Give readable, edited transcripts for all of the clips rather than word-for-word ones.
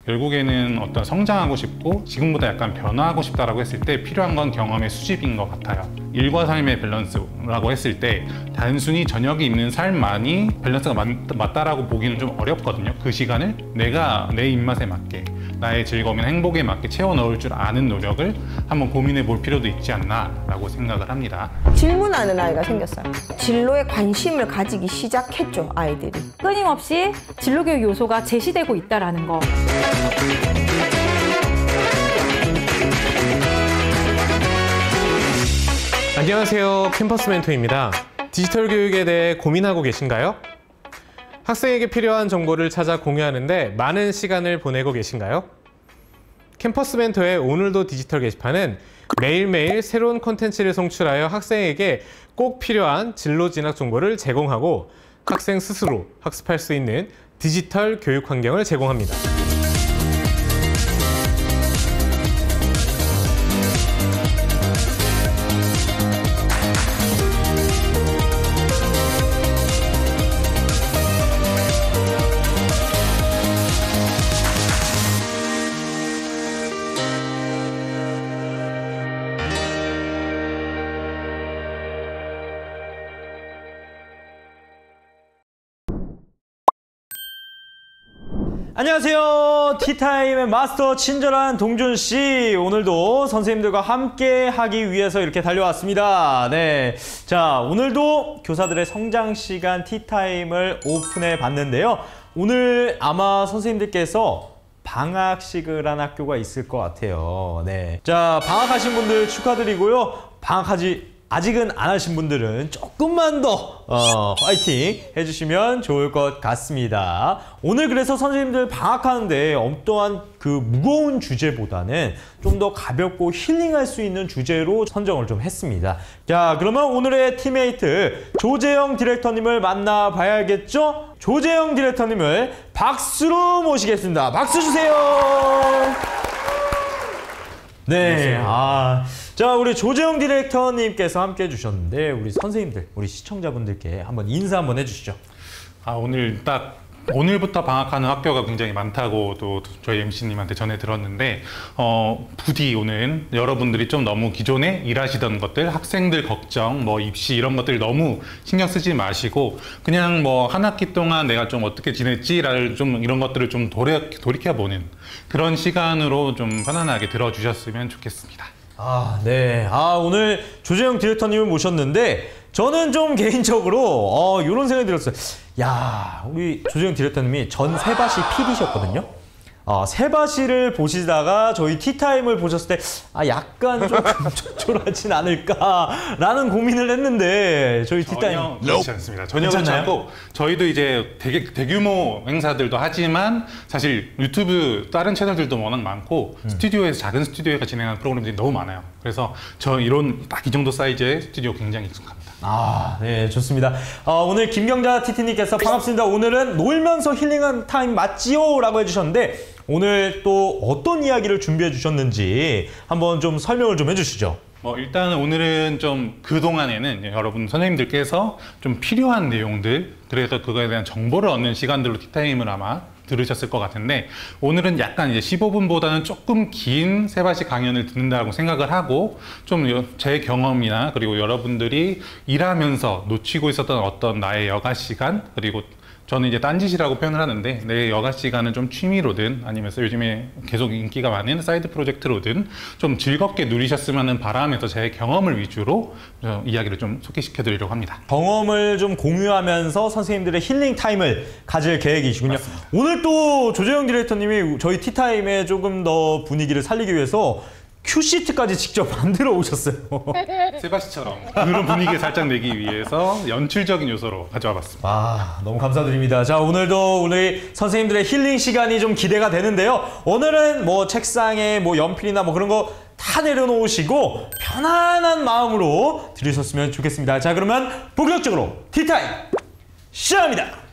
결국에는 어떤 성장하고 싶고 지금보다 약간 변화하고 싶다라고 했을 때 필요한 건 경험의 수집인 것 같아요. 일과 삶의 밸런스라고 했을 때 단순히 저녁이 있는 삶만이 밸런스가 맞다라고 보기는 좀 어렵거든요. 그 시간을 내가 내 입맛에 맞게 나의 즐거움이나 행복에 맞게 채워 넣을 줄 아는 노력을 한번 고민해 볼 필요도 있지 않나 라고 생각을 합니다. 질문하는 아이가 생겼어요. 진로에 관심을 가지기 시작했죠, 아이들이. 끊임없이 진로교육 요소가 제시되고 있다는 거. 안녕하세요. 캠퍼스 멘토입니다. 디지털 교육에 대해 고민하고 계신가요? 학생에게 필요한 정보를 찾아 공유하는데 많은 시간을 보내고 계신가요? 캠퍼스 멘토의 오늘도 디지털 게시판은 매일매일 새로운 콘텐츠를 송출하여 학생에게 꼭 필요한 진로 진학 정보를 제공하고 학생 스스로 학습할 수 있는 디지털 교육 환경을 제공합니다. 안녕하세요. 티타임의 마스터 친절한 동준씨. 오늘도 선생님들과 함께 하기 위해서 이렇게 달려왔습니다. 네. 자, 오늘도 교사들의 성장 시간 티타임을 오픈해 봤는데요. 오늘 아마 선생님들께서 방학식을 한 학교가 있을 것 같아요. 네. 자, 방학하신 분들 축하드리고요. 아직은 안 하신 분들은 조금만 더 파이팅 해주시면 좋을 것 같습니다. 오늘 그래서 선생님들 방학하는데 어떠한 그 무거운 주제보다는 좀 더 가볍고 힐링할 수 있는 주제로 선정을 좀 했습니다. 자, 그러면 오늘의 팀메이트 조재영 디렉터님을 만나봐야겠죠? 조재영 디렉터님을 박수로 모시겠습니다. 박수 주세요. 네. 자, 우리 조재영 디렉터님께서 함께 해주셨는데 우리 선생님들, 우리 시청자분들께 한번 인사 한번 해주시죠. 오늘부터 방학하는 학교가 굉장히 많다고 또 저희 MC님한테 전해 들었는데 부디 오늘 여러분들이 좀 너무 기존에 일하시던 것들, 학생들 걱정, 뭐 입시 이런 것들 너무 신경 쓰지 마시고 그냥 뭐 한 학기 동안 내가 좀 어떻게 지냈지라는 좀 이런 것들을 좀 돌이켜보는 그런 시간으로 좀 편안하게 들어주셨으면 좋겠습니다. 네. 오늘 조재영 디렉터님을 모셨는데 저는 좀 개인적으로 이런 생각이 들었어요. 야, 우리 조재영 디렉터님이 전 세바시 PD셨거든요. 세바시를 보시다가 저희 티타임을 보셨을 때 약간 좀 금쪽쫄하진 않을까라는 고민을 했는데 저희 티타임 전혀 그렇지 않습니다. 전혀 그렇지 않고 저희도 이제 되게 대규모 행사들도 하지만 사실 유튜브 다른 채널들도 워낙 많고 스튜디오에서 작은 스튜디오에서 진행하는 프로그램들이 너무 많아요. 그래서 저 이런 딱 이 정도 사이즈의 스튜디오 굉장히 익숙합니다. 네, 좋습니다. 오늘 김경자 TT님께서 반갑습니다. 오늘은 놀면서 힐링한 타임 맞지요? 라고 해주셨는데 오늘 또 어떤 이야기를 준비해 주셨는지 한번 좀 설명을 좀 해주시죠. 일단 오늘은 좀 그동안에는 여러분 선생님들께서 좀 필요한 내용들, 그래서 그거에 대한 정보를 얻는 시간들로 티타임을 아마 들으셨을 것 같은데 오늘은 약간 이제 15분보다는 조금 긴 세바시 강연을 듣는다고 생각을 하고 좀 제 경험이나 그리고 여러분들이 일하면서 놓치고 있었던 어떤 나의 여가 시간, 그리고 저는 이제 딴짓이라고 표현을 하는데 내 여가 시간은 좀 취미로든 아니면 요즘에 계속 인기가 많은 사이드 프로젝트로든 좀 즐겁게 누리셨으면 하는 바람에서 제 경험을 위주로 이야기를 좀 소개시켜 드리려고 합니다. 경험을 좀 공유하면서 선생님들의 힐링 타임을 가질 계획이시군요. 맞습니다. 오늘 또 조재영 디렉터님이 저희 티타임에 조금 더 분위기를 살리기 위해서 큐시트까지 직접 만들어 오셨어요. 세바시처럼 그런 분위기를 살짝 내기 위해서 연출적인 요소로 가져와 봤습니다. 너무 감사드립니다. 자, 오늘도 우리 선생님들의 힐링 시간이 좀 기대가 되는데요. 오늘은 뭐 책상에 뭐 연필이나 뭐 그런 거 다 내려놓으시고 편안한 마음으로 들으셨으면 좋겠습니다. 자, 그러면 본격적으로 티타임 시작합니다.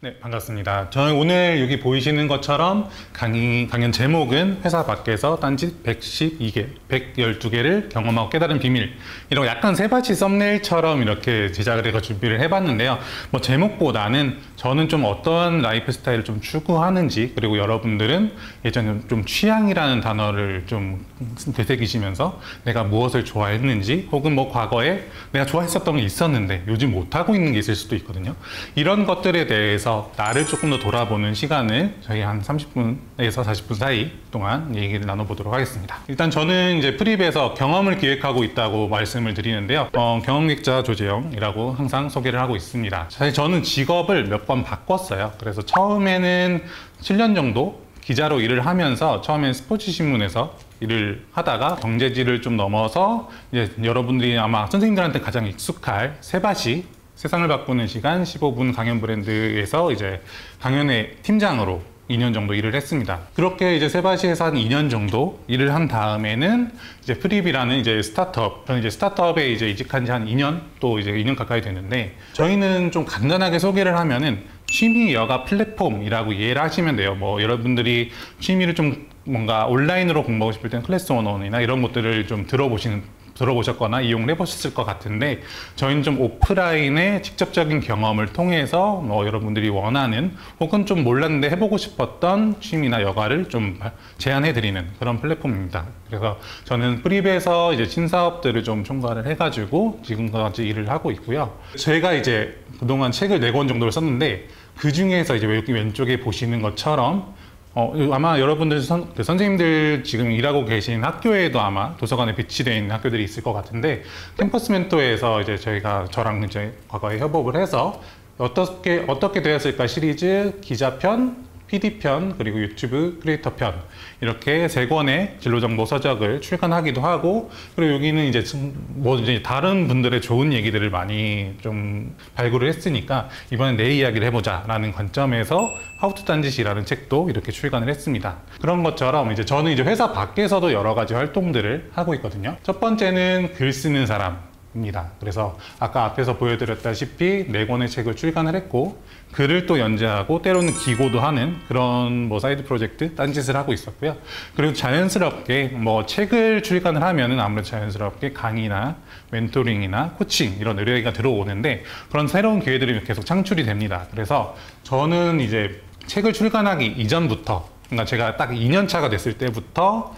네, 반갑습니다. 저는 오늘 여기 보이시는 것처럼 강연 제목은 회사 밖에서 딴짓 112개, 112개를 경험하고 깨달은 비밀. 이런 약간 세바시 썸네일처럼 이렇게 제작을 해서 준비를 해봤는데요. 뭐 제목보다는 저는 좀 어떤 라이프 스타일을 좀 추구하는지, 그리고 여러분들은 예전에 좀 취향이라는 단어를 좀 되새기시면서 내가 무엇을 좋아했는지, 혹은 뭐 과거에 내가 좋아했었던 게 있었는데 요즘 못하고 있는 게 있을 수도 있거든요. 이런 것들에 대해서 나를 조금 더 돌아보는 시간을 저희 한 30분에서 40분 사이 동안 얘기를 나눠보도록 하겠습니다. 일단 저는 이제 프립에서 경험을 기획하고 있다고 말씀을 드리는데요. 경험기획자 조재영이라고 항상 소개를 하고 있습니다. 사실 저는 직업을 몇 번 바꿨어요. 그래서 처음에는 7년 정도 기자로 일을 하면서 처음엔 스포츠 신문에서 일을 하다가 경제지를 좀 넘어서 이제 여러분들이 아마 선생님들한테 가장 익숙할 세바시, 세상을 바꾸는 시간 15분 강연 브랜드에서 이제 강연의 팀장으로 2년 정도 일을 했습니다. 그렇게 이제 세바시에서 한 2년 정도 일을 한 다음에는 이제 프립이라는 이제 스타트업, 저는 이제 스타트업에 이제 이직한 지 한 2년, 또 이제 2년 가까이 됐는데, 저희는 좀 간단하게 소개를 하면은 취미 여가 플랫폼이라고 이해를 하시면 돼요. 뭐 여러분들이 취미를 좀 뭔가 온라인으로 공부하고 싶을 때는 클래스 101이나 이런 것들을 좀 들어보셨거나 이용을 해보셨을 것 같은데, 저희는 좀 오프라인의 직접적인 경험을 통해서 뭐 여러분들이 원하는 혹은 좀 몰랐는데 해보고 싶었던 취미나 여가를 좀 제안해드리는 그런 플랫폼입니다. 그래서 저는 프립에서 이제 신사업들을 좀 총괄을 해가지고 지금까지 일을 하고 있고요. 제가 이제 그동안 책을 4권 정도를 썼는데, 그 중에서 이제 여기 왼쪽에 보시는 것처럼 아마 여러분들 선생님들 지금 일하고 계신 학교에도 아마 도서관에 비치되어 있는 학교들이 있을 것 같은데, 캠퍼스 멘토에서 이제 저랑 이제 과거에 협업을 해서 어떻게 되었을까 시리즈 기자편, PD편, 그리고 유튜브 크리에이터편, 이렇게 3권의 진로정보 서적을 출간하기도 하고, 그리고 여기는 이제 이제 다른 분들의 좋은 얘기들을 많이 좀 발굴을 했으니까 이번엔 내 이야기를 해보자 라는 관점에서 하우투 딴짓이라는 책도 이렇게 출간을 했습니다. 그런 것처럼 이제 저는 이제 회사 밖에서도 여러 가지 활동들을 하고 있거든요. 첫 번째는 글 쓰는 사람입니다. 그래서 아까 앞에서 보여드렸다시피 4권의 책을 출간을 했고, 글을 또 연재하고 때로는 기고도 하는 그런 뭐 사이드 프로젝트 딴짓을 하고 있었고요. 그리고 자연스럽게 뭐 책을 출간을 하면은 아무래도 자연스럽게 강의나 멘토링이나 코칭 이런 의뢰가 들어오는데, 그런 새로운 기회들이 계속 창출이 됩니다. 그래서 저는 이제 책을 출간하기 이전부터, 그러니까 제가 딱 2년 차가 됐을 때부터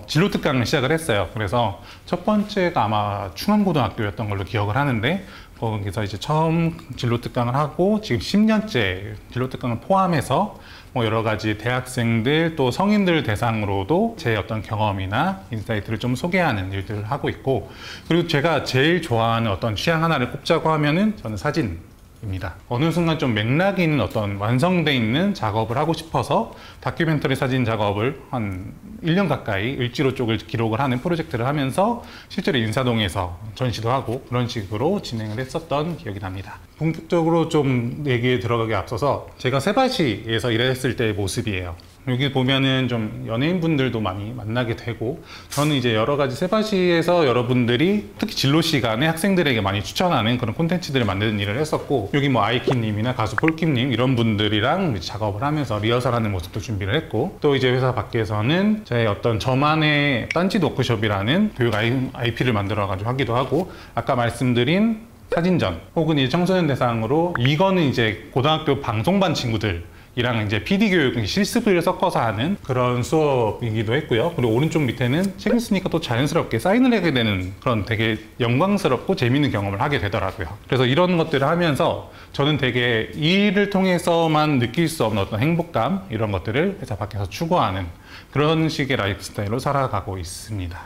진로 특강을 시작을 했어요. 그래서 첫 번째가 아마 충암고등학교였던 걸로 기억을 하는데, 거기서 이제 처음 진로 특강을 하고 지금 10년째 진로 특강을 포함해서 뭐 여러 가지 대학생들 또 성인들 대상으로도 제 어떤 경험이나 인사이트를 좀 소개하는 일들을 하고 있고, 그리고 제가 제일 좋아하는 어떤 취향 하나를 꼽자고 하면은 저는 사진입니다. 어느 순간 좀 맥락이 있는 어떤 완성돼 있는 작업을 하고 싶어서 다큐멘터리 사진 작업을 한 1년 가까이 을지로 쪽을 기록을 하는 프로젝트를 하면서 실제로 인사동에서 전시도 하고 그런 식으로 진행을 했었던 기억이 납니다. 본격적으로 좀 얘기에 들어가기 앞서서 제가 세바시에서 일했을 때의 모습이에요. 여기 보면은 좀 연예인분들도 많이 만나게 되고, 저는 이제 여러 가지 세바시에서 여러분들이 특히 진로 시간에 학생들에게 많이 추천하는 그런 콘텐츠들을 만드는 일을 했었고, 여기 뭐 아이키님이나 가수 폴킴님 이런 분들이랑 작업을 하면서 리허설하는 모습도 준비를 했고, 또 이제 회사 밖에서는 제 어떤 저만의 딴짓 워크숍이라는 교육 IP를 만들어가지고 하기도 하고, 아까 말씀드린 사진전 혹은 이제 청소년 대상으로, 이거는 이제 고등학교 방송반 친구들 이랑 이제 PD 교육 실습을 섞어서 하는 그런 수업이기도 했고요. 그리고 오른쪽 밑에는 책을 쓰니까 또 자연스럽게 사인을 하게 되는 그런 되게 영광스럽고 재미있는 경험을 하게 되더라고요. 그래서 이런 것들을 하면서 저는 되게 일을 통해서만 느낄 수 없는 어떤 행복감, 이런 것들을 회사 밖에서 추구하는 그런 식의 라이프 스타일로 살아가고 있습니다.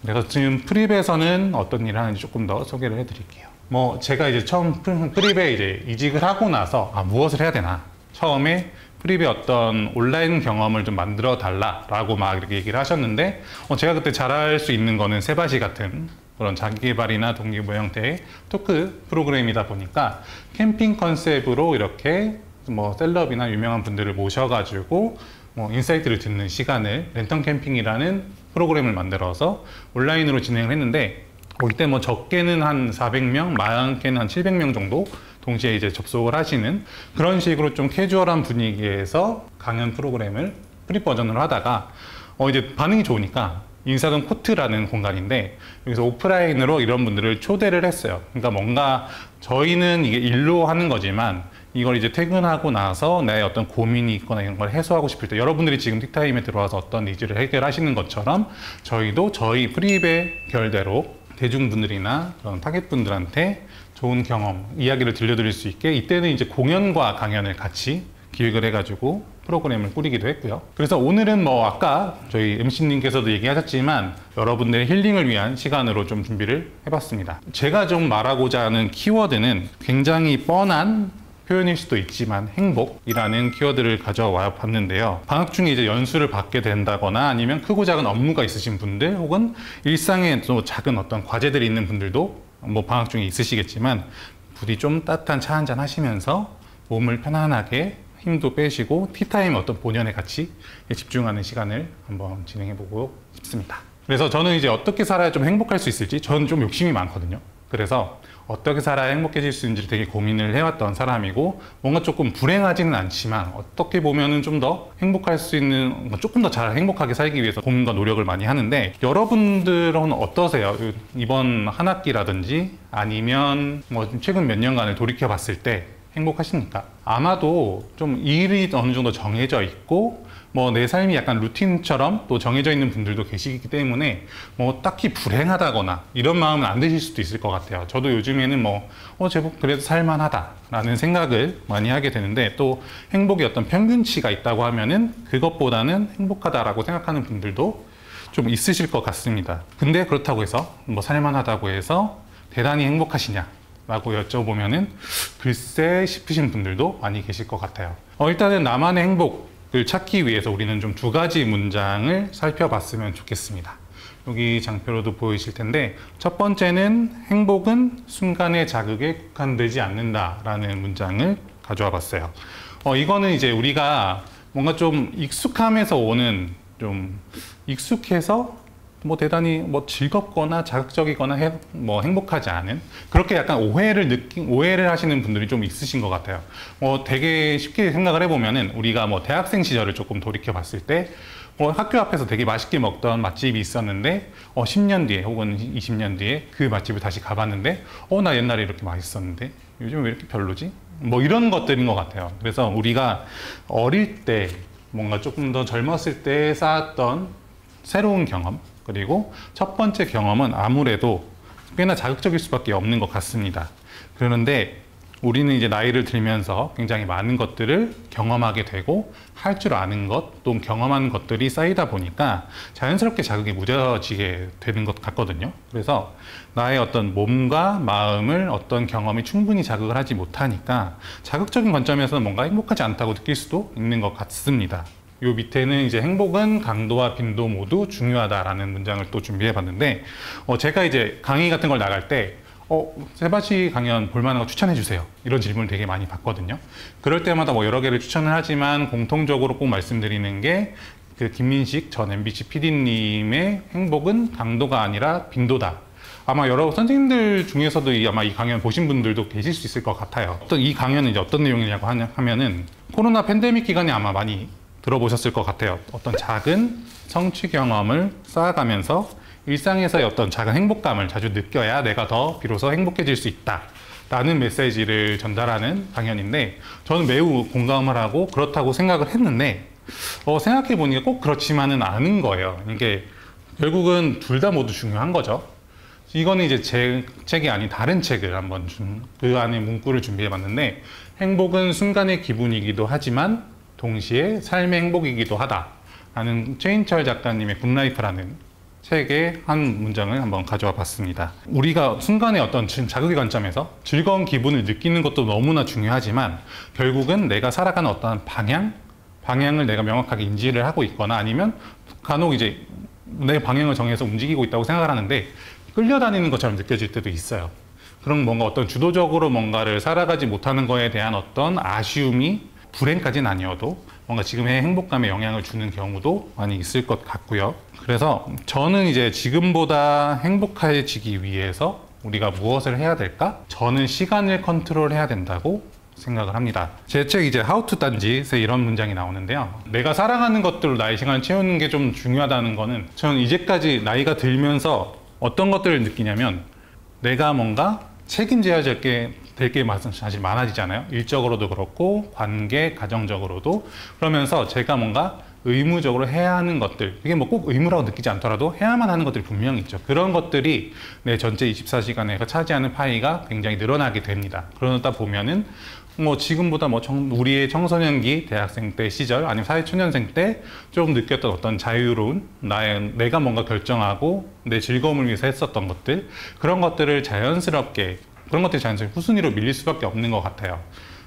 그래서 지금 프립에서는 어떤 일을 하는지 조금 더 소개를 해드릴게요. 뭐 제가 이제 처음 프립에 이제 이직을 하고 나서 무엇을 해야 되나, 처음에 프립의 어떤 온라인 경험을 좀 만들어 달라라고 막 이렇게 얘기를 하셨는데, 제가 그때 잘할 수 있는 거는 세바시 같은 그런 자기개발이나 동기부여 형태의 토크 프로그램이다 보니까 캠핑 컨셉으로 이렇게 뭐 셀럽이나 유명한 분들을 모셔가지고 뭐 인사이트를 듣는 시간을 랜턴 캠핑이라는 프로그램을 만들어서 온라인으로 진행을 했는데, 이때 뭐 적게는 한 400명, 많게는 한 700명 정도 동시에 이제 접속을 하시는 그런 식으로 좀 캐주얼한 분위기에서 강연 프로그램을 프리 버전으로 하다가 이제 반응이 좋으니까 인사동 코트라는 공간인데 여기서 오프라인으로 이런 분들을 초대를 했어요. 그러니까 뭔가 저희는 이게 일로 하는 거지만 이걸 이제 퇴근하고 나서 나의 어떤 고민이 있거나 이런 걸 해소하고 싶을 때 여러분들이 지금 틱타임에 들어와서 어떤 니즈를 해결하시는 것처럼 저희도 저희 프리베 결대로 대중분들이나 그런 타겟분들한테 좋은 경험, 이야기를 들려드릴 수 있게 이때는 이제 공연과 강연을 같이 기획을 해가지고 프로그램을 꾸리기도 했고요. 그래서 오늘은 뭐 아까 저희 MC님께서도 얘기하셨지만 여러분들의 힐링을 위한 시간으로 좀 준비를 해봤습니다. 제가 좀 말하고자 하는 키워드는 굉장히 뻔한 표현일 수도 있지만 행복이라는 키워드를 가져와 봤는데요. 방학 중에 이제 연수를 받게 된다거나 아니면 크고 작은 업무가 있으신 분들 혹은 일상에 또 작은 어떤 과제들이 있는 분들도 뭐 방학 중에 있으시겠지만 부디 좀 따뜻한 차 한잔 하시면서 몸을 편안하게 힘도 빼시고 티타임 어떤 본연의 가치에 집중하는 시간을 한번 진행해보고 싶습니다. 그래서 저는 이제 어떻게 살아야 좀 행복할 수 있을지 저는 좀 욕심이 많거든요. 그래서 어떻게 살아야 행복해질 수 있는지 되게 고민을 해왔던 사람이고 뭔가 조금 불행하지는 않지만 어떻게 보면은 좀 더 행복할 수 있는 조금 더 잘 행복하게 살기 위해서 고민과 노력을 많이 하는데 여러분들은 어떠세요? 이번 한 학기라든지 아니면 뭐 최근 몇 년간을 돌이켜 봤을 때 행복하십니까? 아마도 좀 일이 어느 정도 정해져 있고 뭐 내 삶이 약간 루틴처럼 또 정해져 있는 분들도 계시기 때문에 뭐 딱히 불행하다거나 이런 마음은 안 드실 수도 있을 것 같아요. 저도 요즘에는 제법 그래도 살만하다라는 생각을 많이 하게 되는데 또 행복의 어떤 평균치가 있다고 하면은 그것보다는 행복하다라고 생각하는 분들도 좀 있으실 것 같습니다. 근데 그렇다고 해서 뭐 살만하다고 해서 대단히 행복하시냐? 라고 여쭤보면은 글쎄 싶으신 분들도 많이 계실 것 같아요. 일단은 나만의 행복을 찾기 위해서 우리는 좀 두 가지 문장을 살펴봤으면 좋겠습니다. 여기 장표로도 보이실 텐데 첫 번째는 행복은 순간의 자극에 국한되지 않는다라는 문장을 가져와 봤어요. 이거는 이제 우리가 뭔가 좀 익숙함에서 오는 좀 익숙해서 뭐 대단히 뭐 즐겁거나 자극적이거나 행복하지 않은 그렇게 약간 오해를 하시는 분들이 좀 있으신 것 같아요. 되게 쉽게 생각을 해보면은 우리가 뭐 대학생 시절을 조금 돌이켜 봤을 때 학교 앞에서 되게 맛있게 먹던 맛집이 있었는데 10년 뒤에 혹은 20년 뒤에 그 맛집을 다시 가봤는데 나 옛날에 이렇게 맛있었는데 요즘 왜 이렇게 별로지? 뭐 이런 것들인 것 같아요. 그래서 우리가 어릴 때 뭔가 조금 더 젊었을 때 쌓았던 새로운 경험 그리고 첫 번째 경험은 아무래도 꽤나 자극적일 수밖에 없는 것 같습니다. 그런데 우리는 이제 나이를 들면서 굉장히 많은 것들을 경험하게 되고 할 줄 아는 것, 또 경험한 것들이 쌓이다 보니까 자연스럽게 자극이 무뎌지게 되는 것 같거든요. 그래서 나의 어떤 몸과 마음을 어떤 경험이 충분히 자극을 하지 못하니까 자극적인 관점에서는 뭔가 행복하지 않다고 느낄 수도 있는 것 같습니다. 요 밑에는 이제 행복은 강도와 빈도 모두 중요하다라는 문장을 또 준비해 봤는데 제가 이제 강의 같은 걸 나갈 때 세바시 강연 볼만한 거 추천해 주세요 이런 질문을 되게 많이 받거든요. 그럴 때마다 뭐 여러 개를 추천을 하지만 공통적으로 꼭 말씀드리는 게 그 김민식 전 MBC PD님의 행복은 강도가 아니라 빈도다. 아마 여러 선생님들 중에서도 아마 이 강연 보신 분들도 계실 수 있을 것 같아요. 이 강연은 이제 어떤 내용이냐고 하면은 코로나 팬데믹 기간에 아마 많이 들어보셨을 것 같아요. 어떤 작은 성취 경험을 쌓아가면서 일상에서의 어떤 작은 행복감을 자주 느껴야 내가 더 비로소 행복해질 수 있다 라는 메시지를 전달하는 강연인데 저는 매우 공감을 하고 그렇다고 생각을 했는데 생각해 보니까 꼭 그렇지만은 않은 거예요. 이게 결국은 둘 다 모두 중요한 거죠. 이거는 이제 제 책이 아닌 다른 책을 한번 그 안에 문구를 준비해 봤는데 행복은 순간의 기분이기도 하지만 동시에 삶의 행복이기도 하다라는 최인철 작가님의 굿라이프라는 책의 한 문장을 한번 가져와 봤습니다. 우리가 순간의 어떤 자극의 관점에서 즐거운 기분을 느끼는 것도 너무나 중요하지만 결국은 내가 살아가는 어떤 방향을 내가 명확하게 인지를 하고 있거나 아니면 간혹 이제 내 방향을 정해서 움직이고 있다고 생각을 하는데 끌려다니는 것처럼 느껴질 때도 있어요. 그럼 뭔가 어떤 주도적으로 뭔가를 살아가지 못하는 거에 대한 어떤 아쉬움이 불행까지는 아니어도 뭔가 지금의 행복감에 영향을 주는 경우도 많이 있을 것 같고요. 그래서 저는 이제 지금보다 행복해지기 위해서 우리가 무엇을 해야 될까? 저는 시간을 컨트롤해야 된다고 생각을 합니다. 제 책 이제 How to 딴짓에 이런 문장이 나오는데요. 내가 사랑하는 것들로 나의 시간을 채우는 게 좀 중요하다는 거는 저는 이제까지 나이가 들면서 어떤 것들을 느끼냐면 내가 뭔가 책임져야 될 게 사실 많아지잖아요. 일적으로도 그렇고 관계, 가정적으로도. 그러면서 제가 뭔가 의무적으로 해야 하는 것들, 이게 뭐 꼭 의무라고 느끼지 않더라도 해야만 하는 것들이 분명히 있죠. 그런 것들이 내 전체 24시간에서 차지하는 파이가 굉장히 늘어나게 됩니다. 그러다 보면은 뭐 지금보다 뭐 우리의 청소년기, 대학생 때 시절, 아니면 사회초년생 때 좀 느꼈던 어떤 자유로운 내가 뭔가 결정하고 내 즐거움을 위해서 했었던 것들, 그런 것들이 자연스럽게 후순위로 밀릴 수밖에 없는 것 같아요.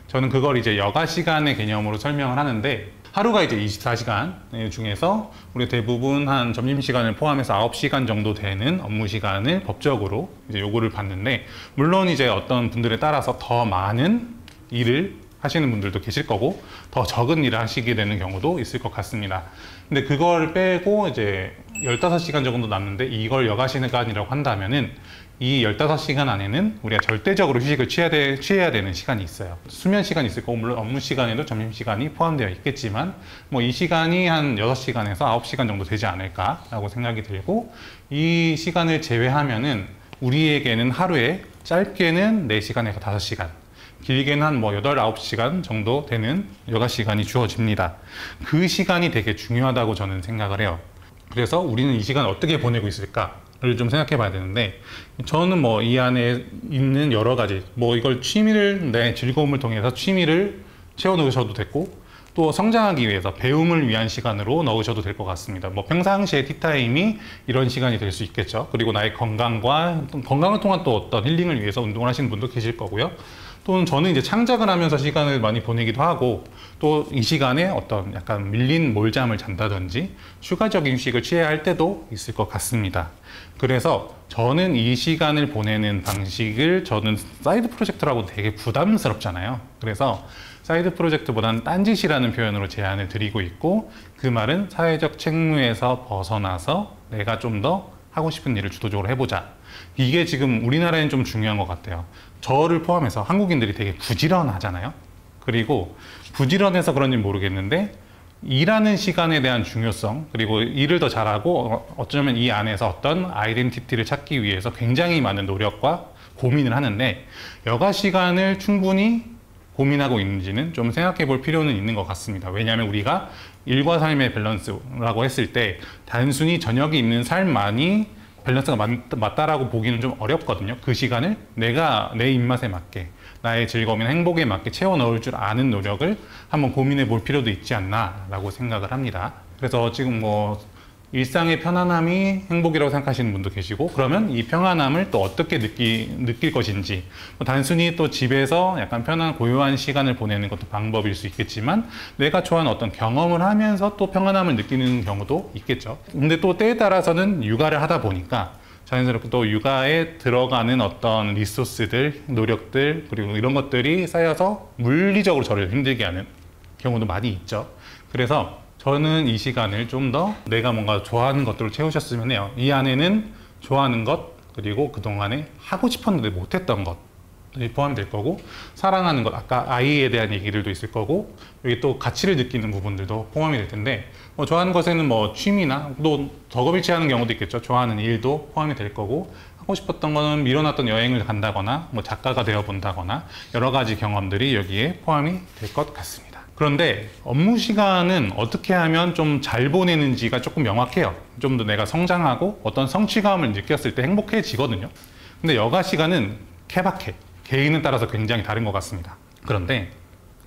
저는 그걸 이제 여가 시간의 개념으로 설명을 하는데, 하루가 이제 24시간 중에서 우리 대부분 한 점심시간을 포함해서 9시간 정도 되는 업무 시간을 법적으로 이제 요구를 받는데, 물론 이제 어떤 분들에 따라서 더 많은 일을 하시는 분들도 계실 거고 더 적은 일을 하시게 되는 경우도 있을 것 같습니다. 근데 그걸 빼고 이제 15시간 정도 남는데 이걸 여가 시간이라고 한다면은 이 15시간 안에는 우리가 절대적으로 휴식을 취해야 되는 시간이 있어요. 수면 시간이 있을 거고, 물론 업무 시간에도 점심시간이 포함되어 있겠지만, 뭐 이 시간이 한 6시간에서 9시간 정도 되지 않을까라고 생각이 들고, 이 시간을 제외하면은 우리에게는 하루에 짧게는 4시간에서 5시간, 길게는 한 뭐 8, 9시간 정도 되는 여가 시간이 주어집니다. 그 시간이 되게 중요하다고 저는 생각을 해요. 그래서 우리는 이 시간을 어떻게 보내고 있을까를 좀 생각해 봐야 되는데, 저는 뭐 이 안에 있는 여러 가지, 뭐 이걸 내 즐거움을 통해서 취미를 채워 넣으셔도 됐고, 또 성장하기 위해서 배움을 위한 시간으로 넣으셔도 될 것 같습니다. 뭐 평상시에 티타임이 이런 시간이 될 수 있겠죠. 그리고 나의 건강을 통한 또 어떤 힐링을 위해서 운동을 하시는 분도 계실 거고요. 또는 저는 이제 창작을 하면서 시간을 많이 보내기도 하고, 또 이 시간에 어떤 약간 밀린 몰잠을 잔다든지 추가적인 휴식을 취해야 할 때도 있을 것 같습니다. 그래서 저는 이 시간을 보내는 방식을 저는 사이드 프로젝트라고 되게 부담스럽잖아요. 그래서 사이드 프로젝트보다는 딴짓이라는 표현으로 제안을 드리고 있고, 그 말은 사회적 책무에서 벗어나서 내가 좀 더 하고 싶은 일을 주도적으로 해보자. 이게 지금 우리나라에는 좀 중요한 것 같아요. 저를 포함해서 한국인들이 되게 부지런하잖아요. 그리고 부지런해서 그런지 모르겠는데 일하는 시간에 대한 중요성, 그리고 일을 더 잘하고 어쩌면 이 안에서 어떤 아이덴티티를 찾기 위해서 굉장히 많은 노력과 고민을 하는데, 여가 시간을 충분히 고민하고 있는지는 좀 생각해 볼 필요는 있는 것 같습니다. 왜냐하면 우리가 일과 삶의 밸런스라고 했을 때 단순히 저녁이 있는 삶만이 밸런스가 맞다라고 보기는 좀 어렵거든요. 그 시간을 내가 내 입맛에 맞게, 나의 즐거움이나 행복에 맞게 채워 넣을 줄 아는 노력을 한번 고민해 볼 필요도 있지 않나라고 생각을 합니다. 그래서 지금 뭐 일상의 편안함이 행복이라고 생각하시는 분도 계시고, 그러면 이 평안함을 또 어떻게 느낄 것인지, 뭐 단순히 또 집에서 약간 편한 고요한 시간을 보내는 것도 방법일 수 있겠지만, 내가 좋아하는 어떤 경험을 하면서 또 평안함을 느끼는 경우도 있겠죠. 근데 또 때에 따라서는 육아를 하다 보니까 자연스럽게 또 육아에 들어가는 어떤 리소스들, 노력들, 그리고 이런 것들이 쌓여서 물리적으로 저를 힘들게 하는 경우도 많이 있죠. 그래서 저는 이 시간을 좀 더 내가 뭔가 좋아하는 것들을 채우셨으면 해요. 이 안에는 좋아하는 것, 그리고 그동안에 하고 싶었는데 못했던 것이 포함될 거고, 사랑하는 것, 아까 아이에 대한 얘기들도 있을 거고, 여기 또 가치를 느끼는 부분들도 포함이 될 텐데, 뭐 좋아하는 것에는 뭐 취미나 또 덕업일치하는 경우도 있겠죠. 좋아하는 일도 포함이 될 거고, 하고 싶었던 거는 미뤄놨던 여행을 간다거나 뭐 작가가 되어 본다거나 여러 가지 경험들이 여기에 포함이 될 것 같습니다. 그런데 업무 시간은 어떻게 하면 좀 잘 보내는지가 조금 명확해요. 좀 더 내가 성장하고 어떤 성취감을 느꼈을 때 행복해지거든요. 근데 여가 시간은 케바케, 개인에 따라서 굉장히 다른 것 같습니다. 그런데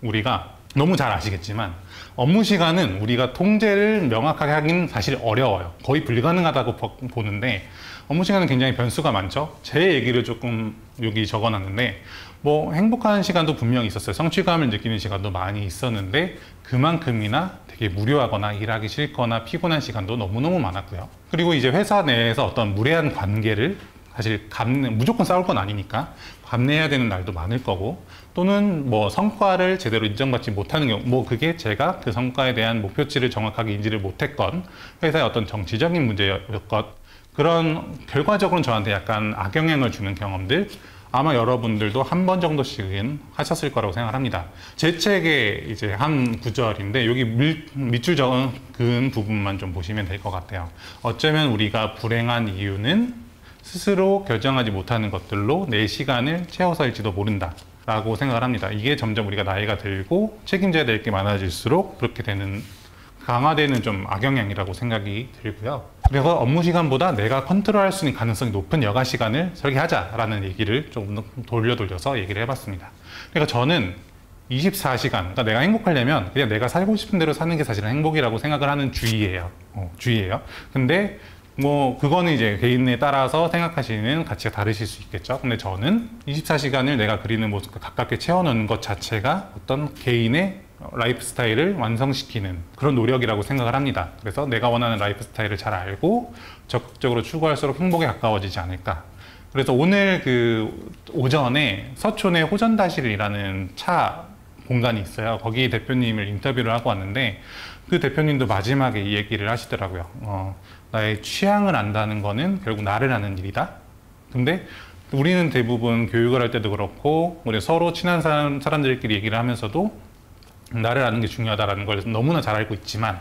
우리가 너무 잘 아시겠지만 업무 시간은 우리가 통제를 명확하게 하기는 사실 어려워요. 거의 불가능하다고 보는데, 업무 시간은 굉장히 변수가 많죠. 제 얘기를 조금 여기 적어놨는데, 뭐 행복한 시간도 분명히 있었어요. 성취감을 느끼는 시간도 많이 있었는데, 그만큼이나 되게 무료하거나 일하기 싫거나 피곤한 시간도 너무너무 많았고요. 그리고 이제 회사 내에서 어떤 무례한 관계를 사실 무조건 싸울 건 아니니까 감내해야 되는 날도 많을 거고, 또는 뭐 성과를 제대로 인정받지 못하는 경우, 뭐 그게 제가 그 성과에 대한 목표치를 정확하게 인지를 못했건, 회사의 어떤 정치적인 문제였건, 그런 결과적으로는 저한테 약간 악영향을 주는 경험들 아마 여러분들도 한 번 정도씩은 하셨을 거라고 생각합니다. 제 책의 이제 한 구절인데 여기 밑줄 적은 부분만 좀 보시면 될 것 같아요. 어쩌면 우리가 불행한 이유는 스스로 결정하지 못하는 것들로 내 시간을 채워서일지도 모른다 라고 생각을 합니다. 이게 점점 우리가 나이가 들고 책임져야 될 게 많아질수록 그렇게 되는 강화되는 좀 악영향이라고 생각이 들고요. 그래서 업무 시간보다 내가 컨트롤할 수 있는 가능성이 높은 여가 시간을 설계하자라는 얘기를 좀 돌려서 얘기를 해봤습니다. 그러니까 저는 24시간, 그러니까 내가 행복하려면 그냥 내가 살고 싶은 대로 사는 게 사실은 행복이라고 생각을 하는 주의예요. 근데 뭐 그거는 이제 개인에 따라서 생각하시는 가치가 다르실 수 있겠죠. 근데 저는 24시간을 내가 그리는 모습과 가깝게 채워넣는 것 자체가 어떤 개인의 라이프 스타일을 완성시키는 그런 노력이라고 생각을 합니다. 그래서 내가 원하는 라이프 스타일을 잘 알고 적극적으로 추구할수록 행복에 가까워지지 않을까. 그래서 오늘 그 오전에 서촌의 호전다실이라는 차 공간이 있어요. 거기 대표님을 인터뷰를 하고 왔는데 그 대표님도 마지막에 이 얘기를 하시더라고요. 나의 취향을 안다는 거는 결국 나를 아는 일이다. 근데 우리는 대부분 교육을 할 때도 그렇고 우리 서로 친한 사람들끼리 얘기를 하면서도 나를 아는 게 중요하다는 걸 너무나 잘 알고 있지만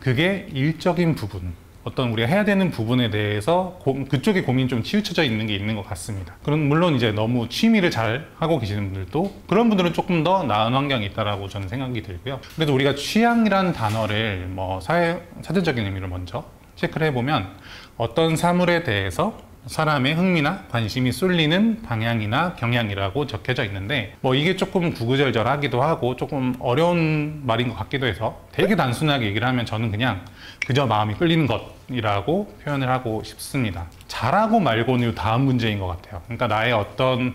그게 일적인 부분, 어떤 우리가 해야 되는 부분에 대해서 그쪽에 고민이 좀 치우쳐져 있는 게 있는 것 같습니다. 그럼 물론 이제 너무 취미를 잘 하고 계시는 분들도 그런 분들은 조금 더 나은 환경이 있다라고 저는 생각이 들고요. 그래도 우리가 취향이라는 단어를 뭐 사전적인 의미를 먼저 체크를 해보면 어떤 사물에 대해서 사람의 흥미나 관심이 쏠리는 방향이나 경향이라고 적혀져 있는데 뭐 이게 조금 구구절절하기도 하고 조금 어려운 말인 것 같기도 해서 되게 단순하게 얘기를 하면 저는 그냥 그저 마음이 끌리는 것이라고 표현을 하고 싶습니다. 잘하고 말고는 다음 문제인 것 같아요. 그러니까 나의 어떤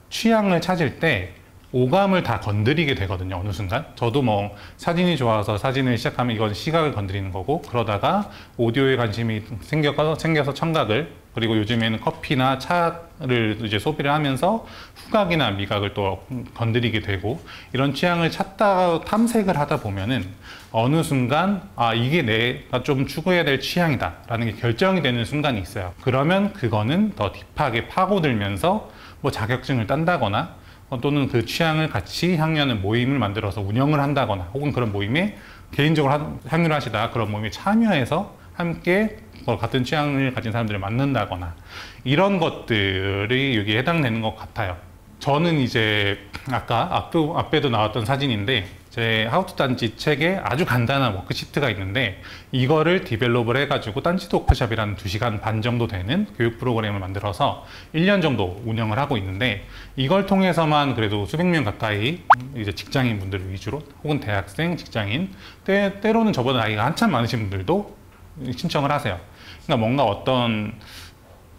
취향을 찾을 때 오감을 다 건드리게 되거든요. 어느 순간 저도 뭐 사진이 좋아서 사진을 시작하면 이건 시각을 건드리는 거고 그러다가 오디오에 관심이 생겨서 청각을 그리고 요즘에는 커피나 차를 이제 소비를 하면서 후각이나 미각을 또 건드리게 되고 이런 취향을 찾다 탐색을 하다 보면은 어느 순간 이게 내가 좀 추구해야 될 취향이다 라는 게 결정이 되는 순간이 있어요. 그러면 그거는 더 딥하게 파고들면서 뭐 자격증을 딴다거나 또는 그 취향을 같이 향유하는 모임을 만들어서 운영을 한다거나 혹은 그런 모임에 개인적으로 향유를 하시다가 그런 모임에 참여해서 함께 같은 취향을 가진 사람들을 만난다거나 이런 것들이 여기에 해당되는 것 같아요. 저는 이제 아까 앞에도 나왔던 사진인데 제 하우투 딴지 책에 아주 간단한 워크시트가 있는데 이거를 디벨롭을 해가지고 딴지도 워크숍이라는 2시간 반 정도 되는 교육 프로그램을 만들어서 1년 정도 운영을 하고 있는데 이걸 통해서만 그래도 수백 명 가까이 이제 직장인 분들 위주로 혹은 대학생, 직장인 때로는 저보다 나이가 한참 많으신 분들도 신청을 하세요. 그러니까 뭔가 어떤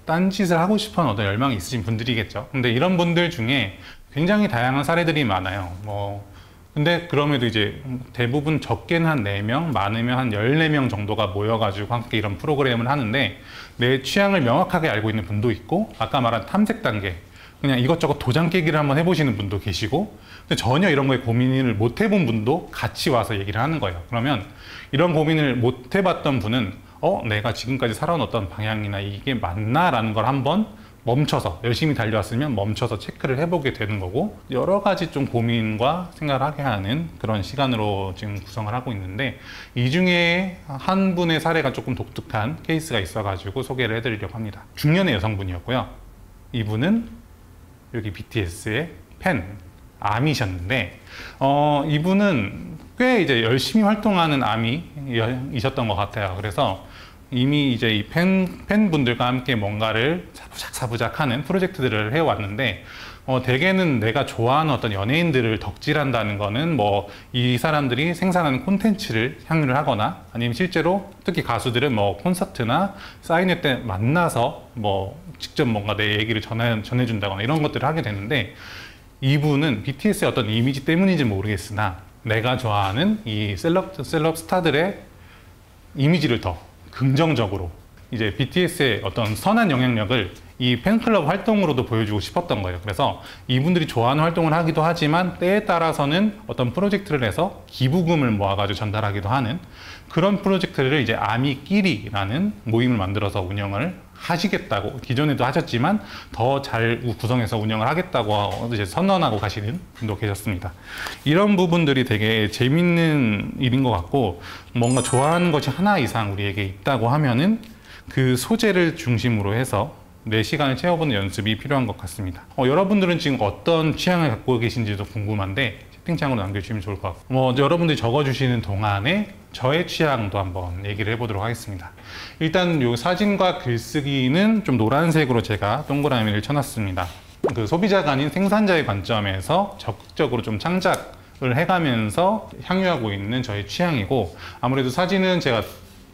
딴짓을 하고 싶은 어떤 열망이 있으신 분들이겠죠. 근데 이런 분들 중에 굉장히 다양한 사례들이 많아요. 근데 그럼에도 이제 대부분 적게는 한 4명, 많으면 한 14명 정도가 모여가지고 함께 이런 프로그램을 하는데 내 취향을 명확하게 알고 있는 분도 있고 아까 말한 탐색 단계, 그냥 이것저것 도장 깨기를 한번 해보시는 분도 계시고 근데 전혀 이런 거에 고민을 못 해본 분도 같이 와서 얘기를 하는 거예요. 그러면 이런 고민을 못 해봤던 분은 내가 지금까지 살아온 어떤 방향이나 이게 맞나? 라는 걸 한번 멈춰서 열심히 달려왔으면 멈춰서 체크를 해보게 되는 거고 여러 가지 좀 고민과 생각을 하게 하는 그런 시간으로 지금 구성을 하고 있는데 이 중에 한 분의 사례가 조금 독특한 케이스가 있어가지고 소개를 해드리려고 합니다. 중년의 여성분이었고요. 이분은 여기 BTS의 팬, 아미셨는데 이분은 꽤 이제 열심히 활동하는 아미이셨던 것 같아요. 그래서 이미 이제 이 팬분들과 함께 뭔가를 사부작 하는 프로젝트들을 해왔는데 대개는 내가 좋아하는 어떤 연예인들을 덕질한다는 거는 뭐 이 사람들이 생산하는 콘텐츠를 향유를 하거나 아니면 실제로 특히 가수들은 뭐 콘서트나 사인회 때 만나서 뭐 직접 뭔가 내 얘기를 전해준다거나 이런 것들을 하게 되는데 이분은 BTS의 어떤 이미지 때문인지 모르겠으나 내가 좋아하는 이 셀럽 스타들의 이미지를 더 긍정적으로 이제 BTS의 어떤 선한 영향력을 이 팬클럽 활동으로도 보여주고 싶었던 거예요. 그래서 이분들이 좋아하는 활동을 하기도 하지만 때에 따라서는 어떤 프로젝트를 해서 기부금을 모아가지고 전달하기도 하는 그런 프로젝트를 이제 아미끼리라는 모임을 만들어서 운영을 하시겠다고, 기존에도 하셨지만 더 잘 구성해서 운영을 하겠다고 이제 선언하고 가시는 분도 계셨습니다. 이런 부분들이 되게 재밌는 일인 것 같고, 뭔가 좋아하는 것이 하나 이상 우리에게 있다고 하면은 그 소재를 중심으로 해서 내 시간을 채워보는 연습이 필요한 것 같습니다. 여러분들은 지금 어떤 취향을 갖고 계신지도 궁금한데 채팅창으로 남겨주시면 좋을 것 같고, 여러분들이 적어주시는 동안에 저의 취향도 한번 얘기를 해보도록 하겠습니다. 일단 이 사진과 글쓰기는 좀 노란색으로 제가 동그라미를 쳐놨습니다. 그 소비자가 아닌 생산자의 관점에서 적극적으로 좀 창작을 해가면서 향유하고 있는 저의 취향이고, 아무래도 사진은 제가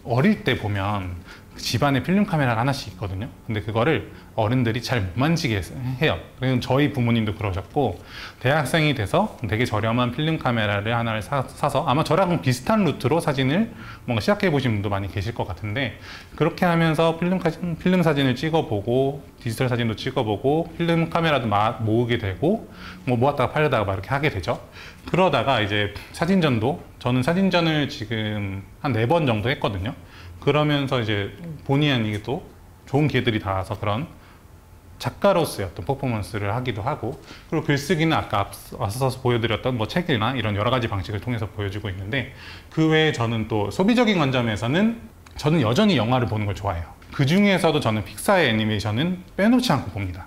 어릴 때 보면 집안에 필름 카메라가 하나씩 있거든요. 근데 그거를 어른들이 잘 못 만지게 해요. 그리고 저희 부모님도 그러셨고, 대학생이 돼서 되게 저렴한 필름 카메라를 하나를 사서 아마 저랑 비슷한 루트로 사진을 뭔가 시작해 보신 분도 많이 계실 것 같은데, 그렇게 하면서 필름 사진을 찍어보고 디지털 사진도 찍어보고 필름 카메라도 모으게 되고 뭐 모았다가 팔려다가 막 이렇게 하게 되죠. 그러다가 이제 저는 사진전을 지금 한 4번 정도 했거든요. 그러면서 이제 본의 아니게도 좋은 기회들이 닿아서 그런 작가로서의 어떤 퍼포먼스를 하기도 하고, 그리고 글쓰기는 아까 앞서서 보여드렸던 뭐 책이나 이런 여러 가지 방식을 통해서 보여주고 있는데, 그 외에 저는 또 소비적인 관점에서는 저는 여전히 영화를 보는 걸 좋아해요. 그 중에서도 저는 픽사의 애니메이션은 빼놓지 않고 봅니다.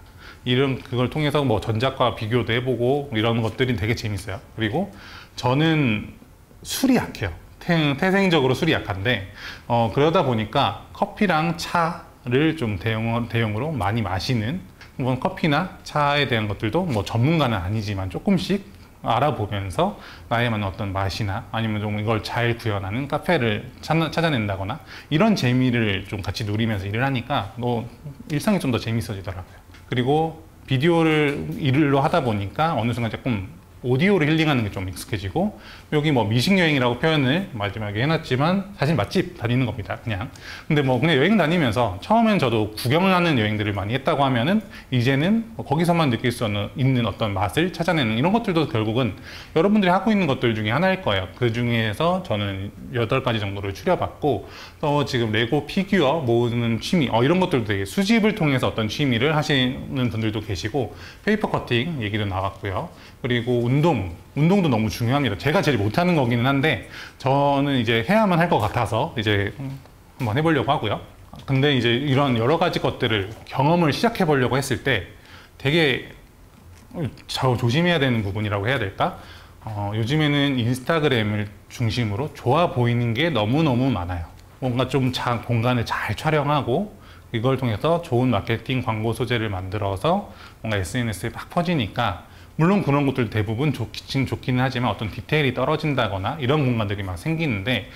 그걸 통해서 뭐 전작과 비교도 해보고 이런 것들이 되게 재밌어요. 그리고 저는 술이 약해요. 태생적으로 술이 약한데, 그러다 보니까 커피랑 차를 좀 대용으로 많이 마시는, 뭐 커피나 차에 대한 것들도 뭐 전문가는 아니지만 조금씩 알아보면서 나에 맞는 어떤 맛이나 아니면 좀 이걸 잘 구현하는 카페를 찾아낸다거나 이런 재미를 좀 같이 누리면서 일을 하니까 일상이 좀 더 재밌어지더라고요. 그리고 일로 하다 보니까 어느 순간 조금 오디오를 힐링하는 게 좀 익숙해지고, 여기 뭐 미식여행이라고 표현을 마지막에 해놨지만 사실 맛집 다니는 겁니다, 그냥. 근데 뭐 그냥 여행 다니면서 처음엔 저도 구경을 하는 여행들을 많이 했다고 하면은 이제는 거기서만 느낄 수 있는 어떤 맛을 찾아내는 이런 것들도 결국은 여러분들이 하고 있는 것들 중에 하나일 거예요. 그 중에서 저는 8가지 정도를 추려봤고, 또 지금 레고 피규어 모으는 취미, 이런 것들도 되게 수집을 통해서 어떤 취미를 하시는 분들도 계시고, 페이퍼 커팅 얘기도 나왔고요. 그리고 운동도 너무 중요합니다. 제가 제일 못하는 거기는 한데 저는 이제 해야만 할 것 같아서 이제 한번 해보려고 하고요. 근데 이제 이런 여러 가지 것들을 경험을 시작해 보려고 했을 때 되게 조심해야 되는 부분이라고 해야 될까? 요즘에는 인스타그램을 중심으로 좋아 보이는 게 너무너무 많아요. 뭔가 좀 공간을 잘 촬영하고 이걸 통해서 좋은 마케팅 광고 소재를 만들어서 뭔가 SNS에 막 퍼지니까, 물론 그런 것들 대부분 좋기는 하지만 어떤 디테일이 떨어진다거나 이런 공간들이 막 생기는데,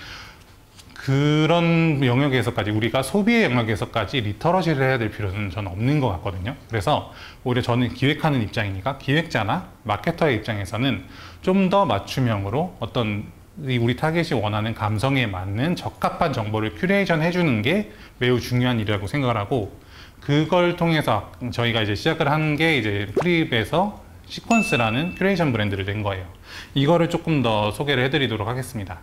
그런 영역에서까지 우리가 소비의 영역에서까지 리터러시를 해야 될 필요는 저는 없는 것 같거든요. 그래서 오히려 저는 기획하는 입장이니까 기획자나 마케터의 입장에서는 좀 더 맞춤형으로 어떤 우리 타겟이 원하는 감성에 맞는 적합한 정보를 큐레이션 해주는 게 매우 중요한 일이라고 생각을 하고, 그걸 통해서 저희가 이제 시작을 한 게 이제 프립에서 시퀀스라는 큐레이션 브랜드를 낸 거예요. 이거를 조금 더 소개를 해드리도록 하겠습니다.